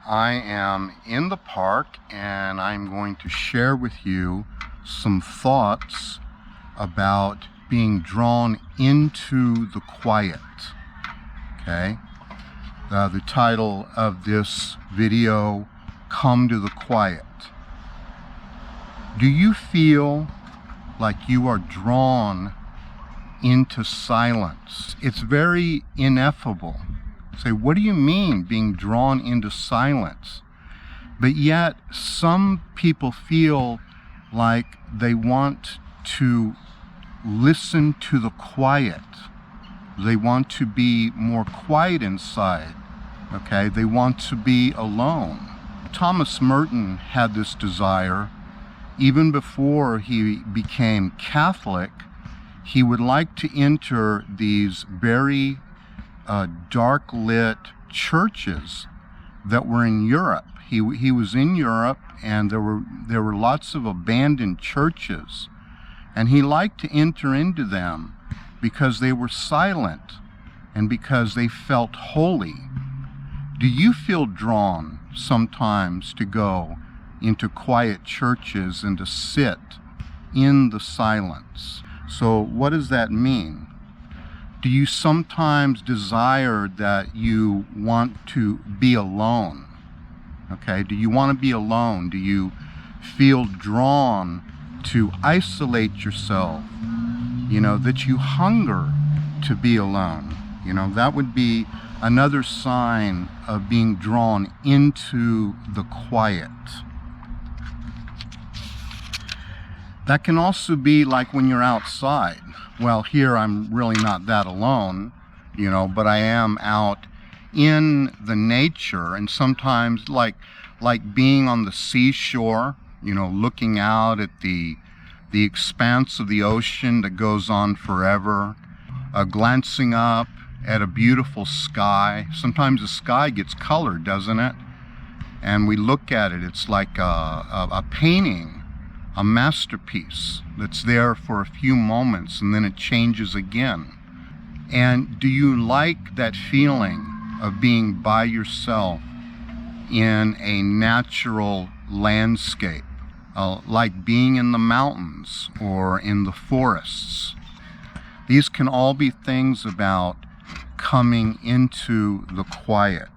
I am in the park and I'm going to share with you some thoughts about being drawn into the quiet. Okay? The title of this video, Come to the Quiet. Do you feel like you are drawn into silence? It's very ineffable. Say, what do you mean being drawn into silence? But yet some people feel like they want to listen to the quiet. They want to be more quiet inside. Okay, they want to be alone. Thomas Merton had this desire. Even before he became Catholic, he would like to enter these very dark lit churches that were in Europe. He was in Europe, and there were lots of abandoned churches, and he liked to enter into them because they were silent and because they felt holy. Do you feel drawn sometimes to go into quiet churches and to sit in the silence? So what does that mean? Do you sometimes desire that you want to be alone? Okay, do you want to be alone? Do you feel drawn to isolate yourself? That you hunger to be alone. That would be another sign of being drawn into the quiet. That can also be like when you're outside. Well, here I'm really not that alone, but I am out in the nature, and sometimes like being on the seashore, looking out at the expanse of the ocean that goes on forever, glancing up at a beautiful sky. Sometimes the sky gets colored, doesn't it? And we look at it, it's like a painting, a masterpiece that's there for a few moments and then it changes again. And do you like that feeling of being by yourself in a natural landscape, like being in the mountains or in the forests? These can all be things about coming into the quiet.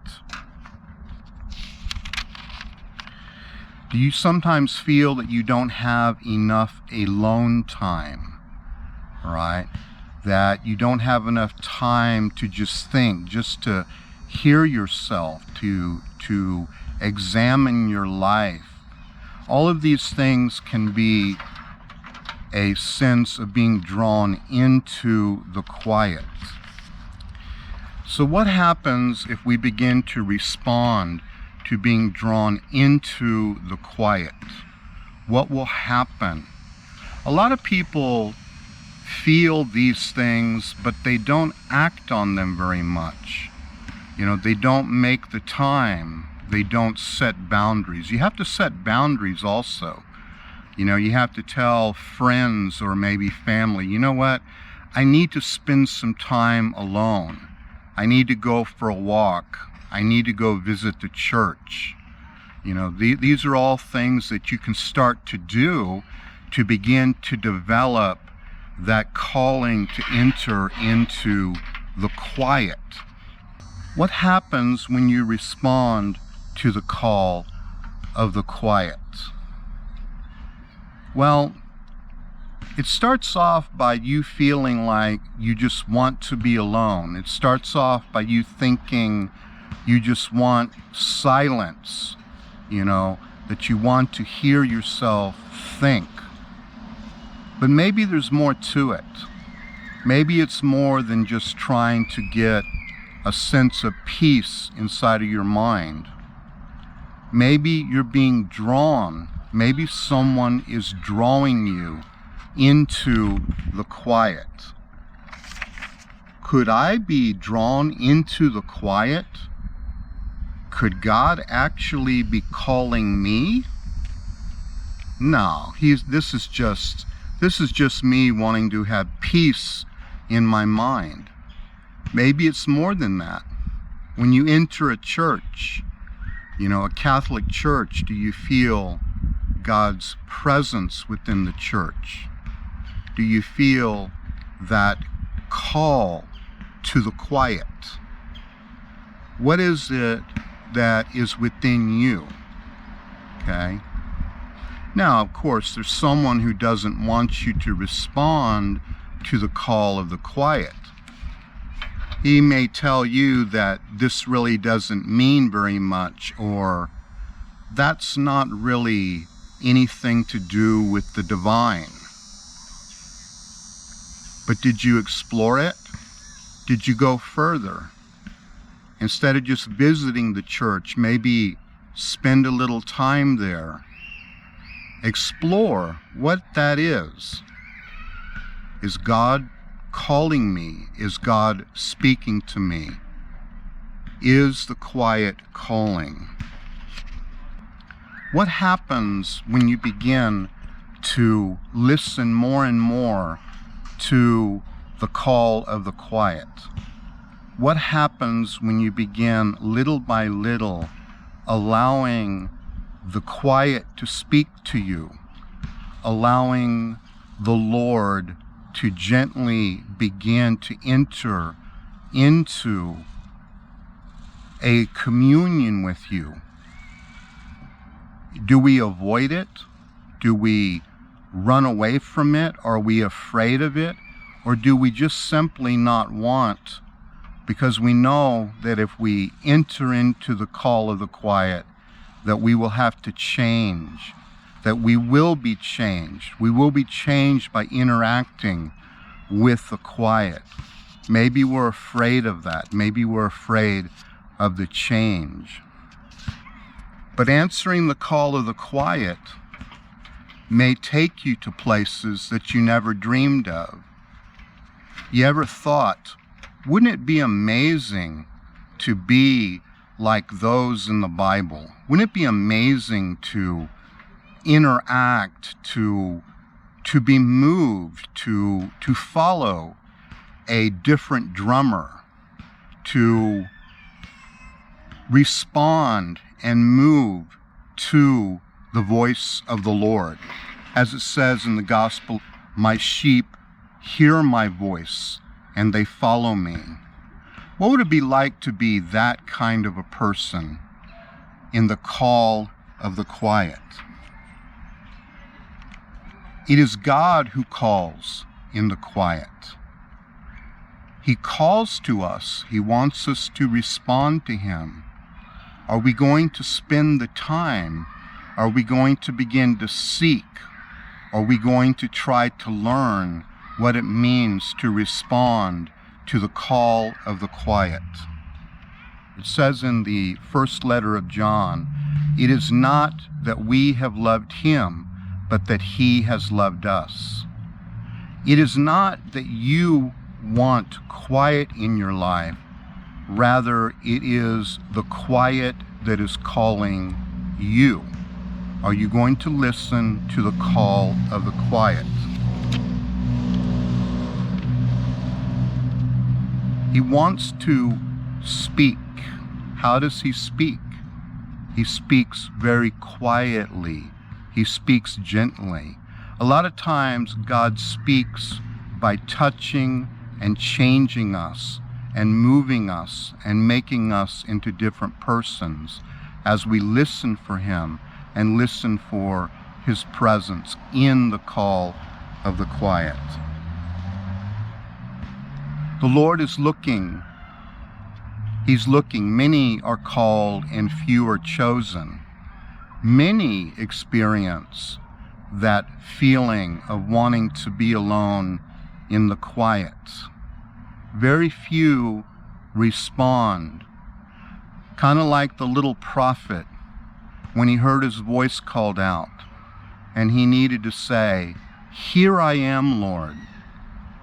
Do you sometimes feel that you don't have enough alone time, right? That you don't have enough time to just think, just to hear yourself, to examine your life? All of these things can be a sense of being drawn into the quiet. So what happens if we begin to respond to being drawn into the quiet? What will happen? A lot of people feel these things, but they don't act on them very much. They don't make the time. They don't set boundaries. You have to set boundaries also. You have to tell friends or maybe family, you know what? I need to spend some time alone. I need to go for a walk. I need to go visit the church. These are all things that you can start to do to begin to develop that calling to enter into the quiet. What happens when you respond to the call of the quiet? Well, it starts off by you feeling like you just want to be alone. It starts off by you thinking you just want silence, that you want to hear yourself think. But maybe there's more to it. Maybe it's more than just trying to get a sense of peace inside of your mind. Maybe you're being drawn. Maybe someone is drawing you into the quiet. Could I be drawn into the quiet? Could God actually be calling me? No, this is just me wanting to have peace in my mind. Maybe it's more than that. When you enter a church, A Catholic church, do you feel God's presence within the church? Do you feel that call to the quiet? What is it that is within you? Okay. Now, of course, there's someone who doesn't want you to respond to the call of the quiet. He may tell you that this really doesn't mean very much, or that's not really anything to do with the divine. But did you explore it? Did you go further? Instead of just visiting the church, maybe spend a little time there. Explore what that is. Is God calling me? Is God speaking to me? Is the quiet calling? What happens when you begin to listen more and more to the call of the quiet? What happens when you begin little by little allowing the quiet to speak to you, allowing the Lord to gently begin to enter into a communion with you? Do we avoid it? Do we run away from it? Are we afraid of it? Or do we just simply not want, because we know that if we enter into the call of the quiet, that we will have to change, that we will be changed. We will be changed by interacting with the quiet. Maybe we're afraid of that. Maybe we're afraid of the change. But answering the call of the quiet may take you to places that you never dreamed of. You ever thought, wouldn't it be amazing to be like those in the Bible? Wouldn't it be amazing to interact, to be moved, to follow a different drummer, to respond and move to the voice of the Lord? As it says in the gospel, my sheep hear my voice and they follow me. What would it be like to be that kind of a person in the call of the quiet? It is God who calls in the quiet. He calls to us. He wants us to respond to Him. Are we going to spend the time? Are we going to begin to seek? Are we going to try to learn what it means to respond to the call of the quiet? It says in the first letter of John, it is not that we have loved Him, but that He has loved us. It is not that you want quiet in your life. Rather, it is the quiet that is calling you. Are you going to listen to the call of the quiet? He wants to speak. How does He speak? He speaks very quietly. He speaks gently. A lot of times God speaks by touching and changing us and moving us and making us into different persons as we listen for Him and listen for His presence in the call of the quiet. The Lord is looking. He's looking. Many are called and few are chosen. Many experience that feeling of wanting to be alone in the quiet. Very few respond. Kind of like the little prophet when he heard his voice called out and he needed to say, "Here I am, Lord."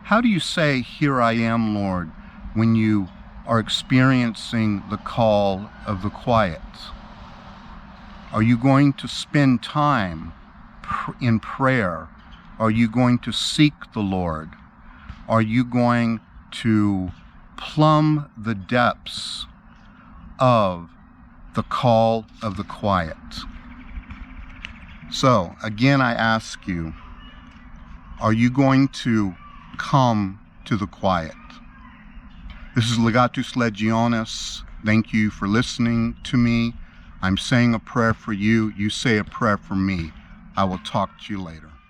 How do you say, "Here I am, Lord," when you are experiencing the call of the quiet? Are you going to spend time in prayer? Are you going to seek the Lord? Are you going to plumb the depths of the call of the quiet. So, again, I ask you, are you going to come to the quiet? This is Legatus Legionis. Thank you for listening to me. I'm saying a prayer for you. You say a prayer for me. I will talk to you later.